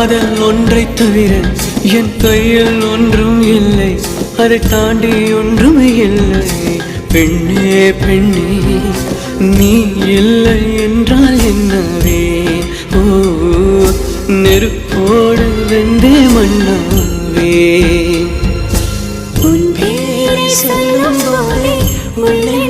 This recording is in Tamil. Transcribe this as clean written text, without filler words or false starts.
காதல் ஒன்றை தவிர என் கையில் ஒன்றும் இல்லை, அதை தாண்டி ஒன்றும் இல்லை. பெண்ணே பெண்ணே நீ இல்லை என்றால் என்னவே? ஓ நெருப்போடு வெந்தே மண்ணாவே. உன் பேரை சொல்லும் போதே உள்ளே